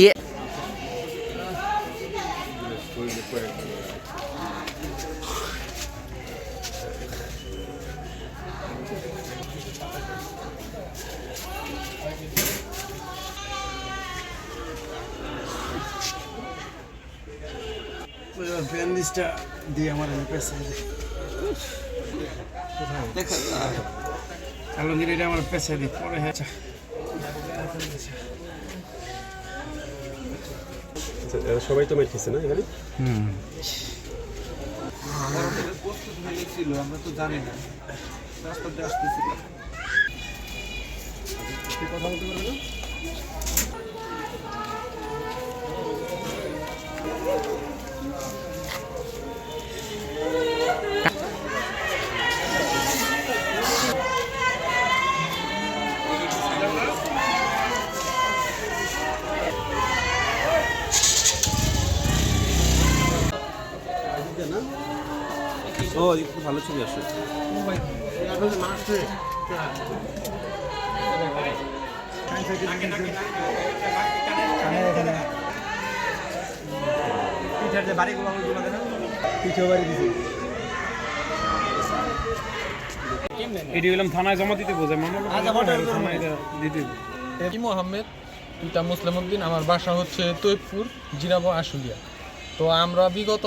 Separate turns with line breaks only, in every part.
ইয়ে
ব্যান্ডেজটা দিয়ে আমার পেছে আলমগীর এটা আমার পেছে দিই পরে হ্যাঁ
সবাই তো মেট খেয়েছে না এখানে?
ছিল আমরা তো জানি না রাস্তাতে আসতেছিল কথা বলতে পারবে না
ও একটু ভালো ছবি আসে।
এটি হলাম থানায় জমা দিতে বোঝায় থানায় দিতে
মোহাম্মদ পিতা মুসলিম উদ্দিন, আমার বাসা হচ্ছে তৈবপুর জিরাবো আশুলিয়া। তো আমরা বিগত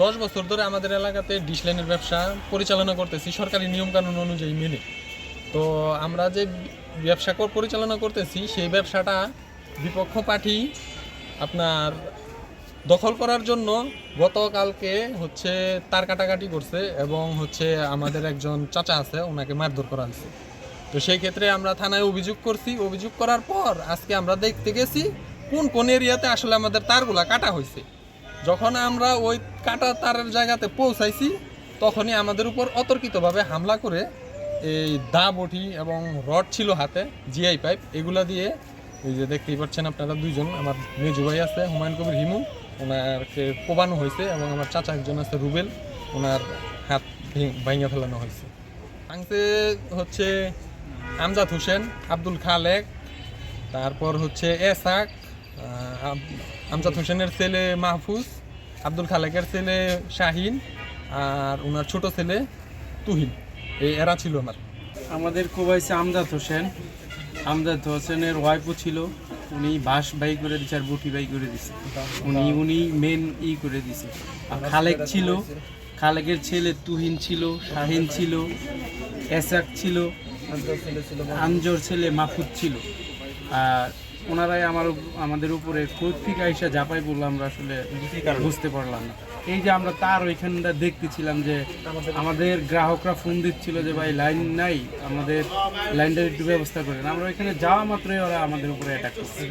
10 বছর ধরে আমাদের এলাকাতে ডিশ লাইনের ব্যবসা পরিচালনা করতেছি সরকারি নিয়মকানুন অনুযায়ী মেনে। তো আমরা যে ব্যবসা পরিচালনা করতেছি সেই ব্যবসাটা বিপক্ষ পার্টি আপনার দখল করার জন্য গতকালকে হচ্ছে তার কাটাকাটি করছে এবং হচ্ছে আমাদের একজন চাচা আছে, ওনাকে মারধর করা হয়েছে। তো সেই ক্ষেত্রে আমরা থানায় অভিযোগ করছি। অভিযোগ করার পর আজকে আমরা দেখতে গেছি কোন কোন এরিয়াতে আসলে আমাদের তারগুলা কাটা হয়েছে। যখন আমরা ওই কাটা তারের জায়গাতে পৌঁছাইছি তখনই আমাদের উপর অতর্কিতভাবে হামলা করে এই দা বটি এবং রড ছিল হাতে, জিআই পাইপ, এগুলা দিয়ে এই যে দেখতেই পাচ্ছেন আপনারা দুইজন, আমার মেজু ভাই আছে হুমায়ুন কবির হিমু, ওনাকে কোবানো হয়েছে এবং আমার চাচা একজন আছে রুবেল, ওনার হাত ভাঙিয়ে ফেলানো হয়েছে। ভাঙতে হচ্ছে আমজাদ হোসেন, আব্দুল খালেক, তারপর হচ্ছে এসাক, আমজাদ হোসেনের ছেলে মাহফুজ, আব্দুল খালেকের ছেলে শাহিন, আর ওনার ছোট ছেলে তুহিন, এরা ছিল আমার।
আমাদের কোবাইছে আমজাদ হোসেন। আমজাদ হোসেনের ওয়াইফও ছিল, উনি বাঁশ বাই করে দিচ্ছে আর বুটি বাই করে দিচ্ছে, উনি মেন করে দিছে। আর খালেক ছিল, খালেকের ছেলে তুহিন ছিল, শাহিন ছিল, এসাক ছিল, আঞ্জর ছেলে মাহফুজ ছিল। আর ওনারাই আমাদের উপরে কর্তৃক আইসা ঝাঁপাই বললো, আমরা আসলে বুঝতে পারলাম না। এই যে আমরা তার ওইখানটা দেখতেছিলাম যে আমাদের গ্রাহকরা ফোন দিচ্ছিল যে ভাই লাইন নাই, আমাদের লাইনটার একটু ব্যবস্থা করেন। আমরা ওইখানে যাওয়া মাত্রই ওরা আমাদের উপরে অ্যাটাক করছে।